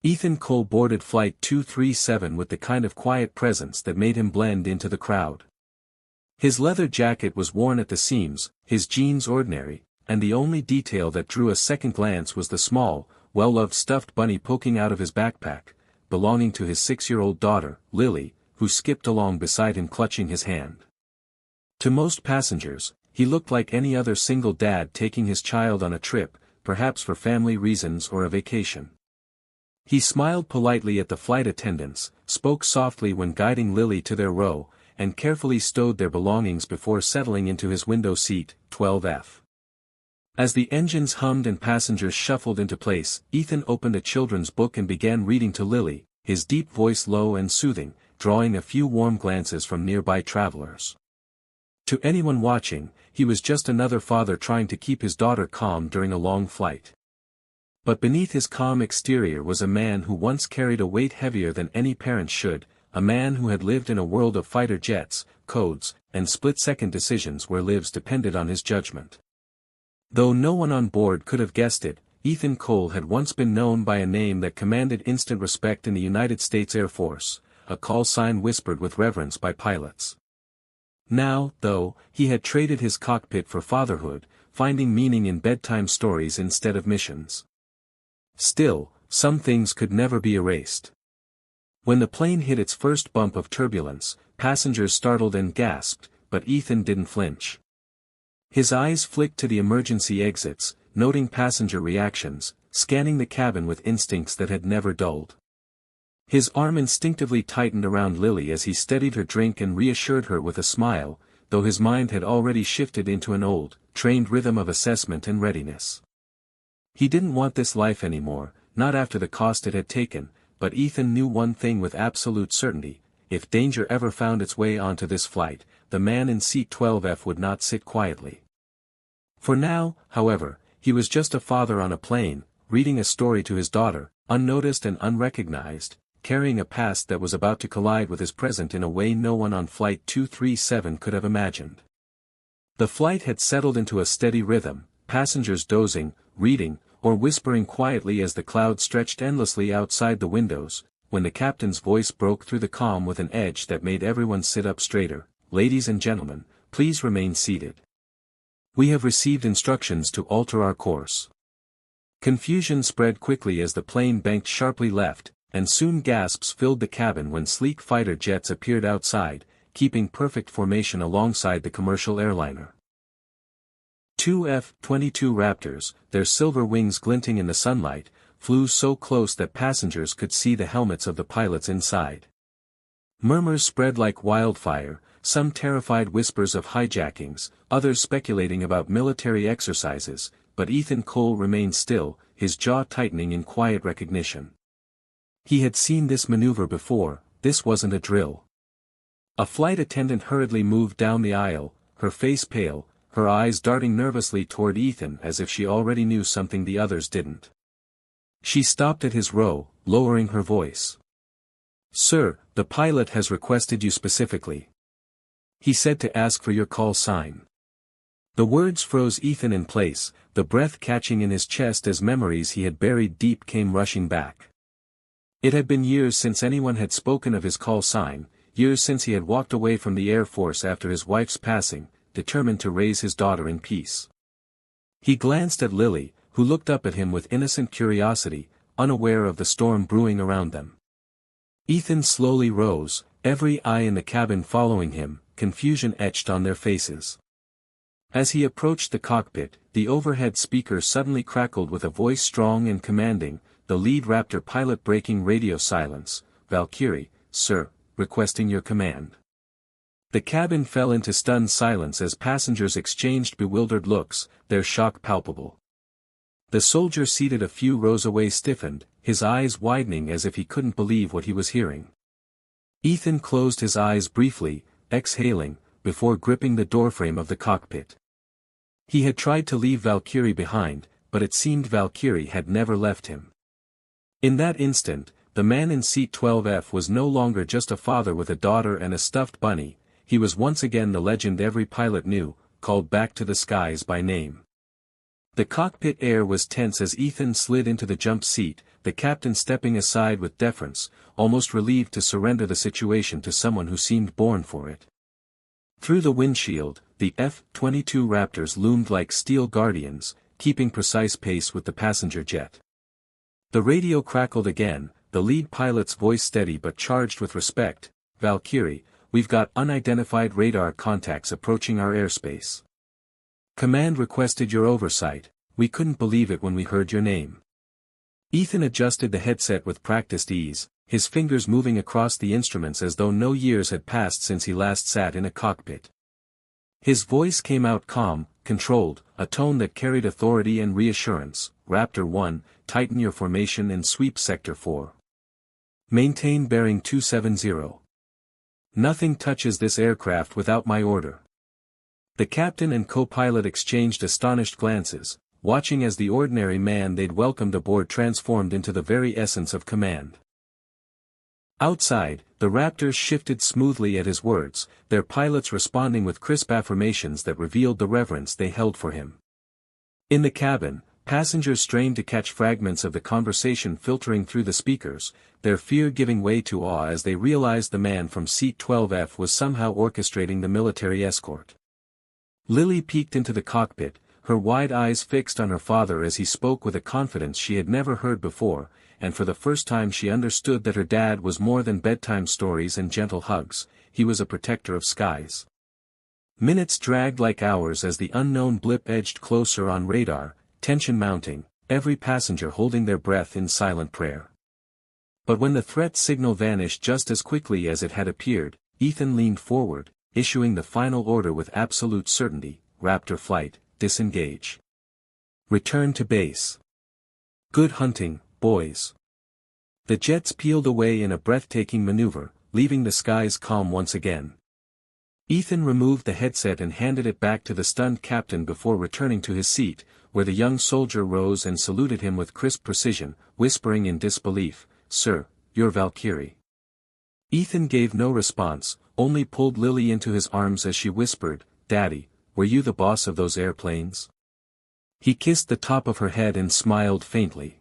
Ethan Cole boarded Flight 237 with the kind of quiet presence that made him blend into the crowd. His leather jacket was worn at the seams, his jeans ordinary, and the only detail that drew a second glance was the small, well-loved stuffed bunny poking out of his backpack, belonging to his 6-year-old daughter, Lily, who skipped along beside him clutching his hand. To most passengers, he looked like any other single dad taking his child on a trip, perhaps for family reasons or a vacation. He smiled politely at the flight attendants, spoke softly when guiding Lily to their row, and carefully stowed their belongings before settling into his window seat, 12F. As the engines hummed and passengers shuffled into place, Ethan opened a children's book and began reading to Lily, his deep voice low and soothing, drawing a few warm glances from nearby travelers. To anyone watching, he was just another father trying to keep his daughter calm during a long flight. But beneath his calm exterior was a man who once carried a weight heavier than any parent should, a man who had lived in a world of fighter jets, codes, and split-second decisions where lives depended on his judgment. Though no one on board could have guessed it, Ethan Cole had once been known by a name that commanded instant respect in the United States Air Force, a call sign whispered with reverence by pilots. Now, though, he had traded his cockpit for fatherhood, finding meaning in bedtime stories instead of missions. Still, some things could never be erased. When the plane hit its first bump of turbulence, passengers startled and gasped, but Ethan didn't flinch. His eyes flicked to the emergency exits, noting passenger reactions, scanning the cabin with instincts that had never dulled. His arm instinctively tightened around Lily as he steadied her drink and reassured her with a smile, though his mind had already shifted into an old, trained rhythm of assessment and readiness. He didn't want this life anymore, not after the cost it had taken, but Ethan knew one thing with absolute certainty: if danger ever found its way onto this flight, the man in seat 12F would not sit quietly. For now, however, he was just a father on a plane, reading a story to his daughter, unnoticed and unrecognized, carrying a past that was about to collide with his present in a way no one on Flight 237 could have imagined. The flight had settled into a steady rhythm, passengers dozing, reading, or whispering quietly as the clouds stretched endlessly outside the windows, when the captain's voice broke through the calm with an edge that made everyone sit up straighter. "Ladies and gentlemen, please remain seated. We have received instructions to alter our course." Confusion spread quickly as the plane banked sharply left, and soon gasps filled the cabin when sleek fighter jets appeared outside, keeping perfect formation alongside the commercial airliner. Two F-22 Raptors, their silver wings glinting in the sunlight, flew so close that passengers could see the helmets of the pilots inside. Murmurs spread like wildfire, some terrified whispers of hijackings, others speculating about military exercises, but Ethan Cole remained still, his jaw tightening in quiet recognition. He had seen this maneuver before. This wasn't a drill. A flight attendant hurriedly moved down the aisle, her face pale, her eyes darting nervously toward Ethan as if she already knew something the others didn't. She stopped at his row, lowering her voice. "Sir, the pilot has requested you specifically. He said to ask for your call sign." The words froze Ethan in place, the breath catching in his chest as memories he had buried deep came rushing back. It had been years since anyone had spoken of his call sign, years since he had walked away from the Air Force after his wife's passing, determined to raise his daughter in peace. He glanced at Lily, who looked up at him with innocent curiosity, unaware of the storm brewing around them. Ethan slowly rose, every eye in the cabin following him, confusion etched on their faces. As he approached the cockpit, the overhead speaker suddenly crackled with a voice strong and commanding, the lead Raptor pilot breaking radio silence. "Valkyrie, sir, requesting your command." The cabin fell into stunned silence as passengers exchanged bewildered looks, their shock palpable. The soldier seated a few rows away stiffened, his eyes widening as if he couldn't believe what he was hearing. Ethan closed his eyes briefly, exhaling, before gripping the doorframe of the cockpit. He had tried to leave Valkyrie behind, but it seemed Valkyrie had never left him. In that instant, the man in seat 12F was no longer just a father with a daughter and a stuffed bunny, he was once again the legend every pilot knew, called back to the skies by name. The cockpit air was tense as Ethan slid into the jump seat, the captain stepping aside with deference, almost relieved to surrender the situation to someone who seemed born for it. Through the windshield, the F-22 Raptors loomed like steel guardians, keeping precise pace with the passenger jet. The radio crackled again, the lead pilot's voice steady but charged with respect. "Valkyrie, we've got unidentified radar contacts approaching our airspace. Command requested your oversight, we couldn't believe it when we heard your name." Ethan adjusted the headset with practiced ease, his fingers moving across the instruments as though no years had passed since he last sat in a cockpit. His voice came out calm, controlled, a tone that carried authority and reassurance. "Raptor 1, tighten your formation and sweep Sector 4. Maintain bearing 270. Nothing touches this aircraft without my order." The captain and co-pilot exchanged astonished glances, watching as the ordinary man they'd welcomed aboard transformed into the very essence of command. Outside, the Raptors shifted smoothly at his words, their pilots responding with crisp affirmations that revealed the reverence they held for him. In the cabin, passengers strained to catch fragments of the conversation filtering through the speakers, their fear giving way to awe as they realized the man from seat 12F was somehow orchestrating the military escort. Lily peeked into the cockpit, her wide eyes fixed on her father as he spoke with a confidence she had never heard before, and for the first time she understood that her dad was more than bedtime stories and gentle hugs, he was a protector of skies. Minutes dragged like hours as the unknown blip edged closer on radar, tension mounting, every passenger holding their breath in silent prayer. But when the threat signal vanished just as quickly as it had appeared, Ethan leaned forward, issuing the final order with absolute certainty: "Raptor flight, disengage. Return to base. Good hunting, boys." The jets peeled away in a breathtaking maneuver, leaving the skies calm once again. Ethan removed the headset and handed it back to the stunned captain before returning to his seat, where the young soldier rose and saluted him with crisp precision, whispering in disbelief, "Sir, you're Valkyrie." Ethan gave no response, only pulled Lily into his arms as she whispered, "Daddy, were you the boss of those airplanes?" He kissed the top of her head and smiled faintly.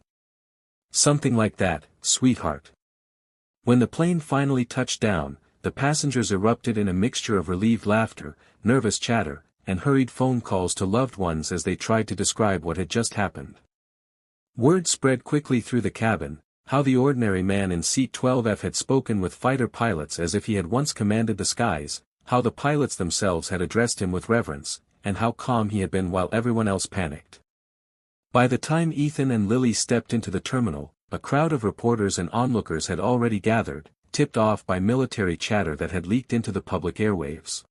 "Something like that, sweetheart." When the plane finally touched down, the passengers erupted in a mixture of relieved laughter, nervous chatter, and hurried phone calls to loved ones as they tried to describe what had just happened. Word spread quickly through the cabin, how the ordinary man in seat 12F had spoken with fighter pilots as if he had once commanded the skies, how the pilots themselves had addressed him with reverence, and how calm he had been while everyone else panicked. By the time Ethan and Lily stepped into the terminal, a crowd of reporters and onlookers had already gathered, tipped off by military chatter that had leaked into the public airwaves.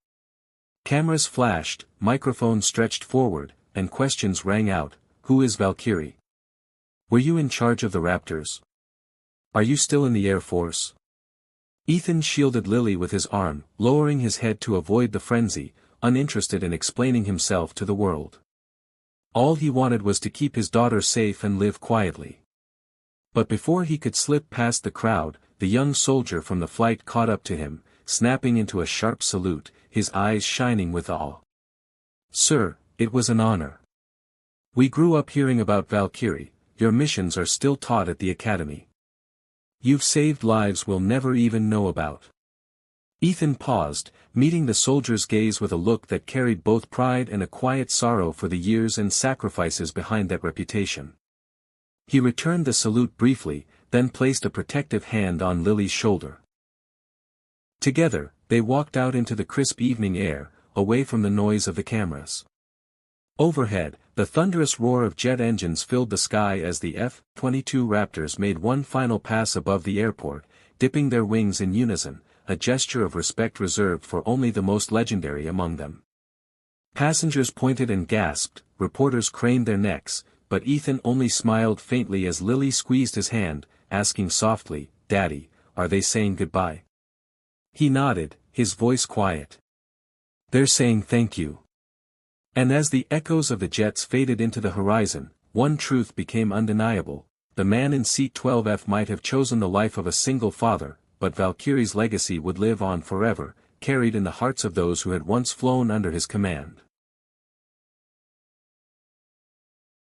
Cameras flashed, microphones stretched forward, and questions rang out: "Who is Valkyrie? Were you in charge of the Raptors? Are you still in the Air Force?" Ethan shielded Lily with his arm, lowering his head to avoid the frenzy, uninterested in explaining himself to the world. All he wanted was to keep his daughter safe and live quietly. But before he could slip past the crowd, the young soldier from the flight caught up to him, snapping into a sharp salute, his eyes shining with awe. "Sir, it was an honor. We grew up hearing about Valkyrie, your missions are still taught at the academy. You've saved lives we'll never even know about." Ethan paused, meeting the soldier's gaze with a look that carried both pride and a quiet sorrow for the years and sacrifices behind that reputation. He returned the salute briefly, then placed a protective hand on Lily's shoulder. Together, they walked out into the crisp evening air, away from the noise of the cameras. Overhead, the thunderous roar of jet engines filled the sky as the F-22 Raptors made one final pass above the airport, dipping their wings in unison, a gesture of respect reserved for only the most legendary among them. Passengers pointed and gasped, reporters craned their necks, but Ethan only smiled faintly as Lily squeezed his hand, asking softly, "Daddy, are they saying goodbye?" He nodded, his voice quiet. "They're saying thank you." And as the echoes of the jets faded into the horizon, one truth became undeniable: the man in seat 12F might have chosen the life of a single father, but Valkyrie's legacy would live on forever, carried in the hearts of those who had once flown under his command.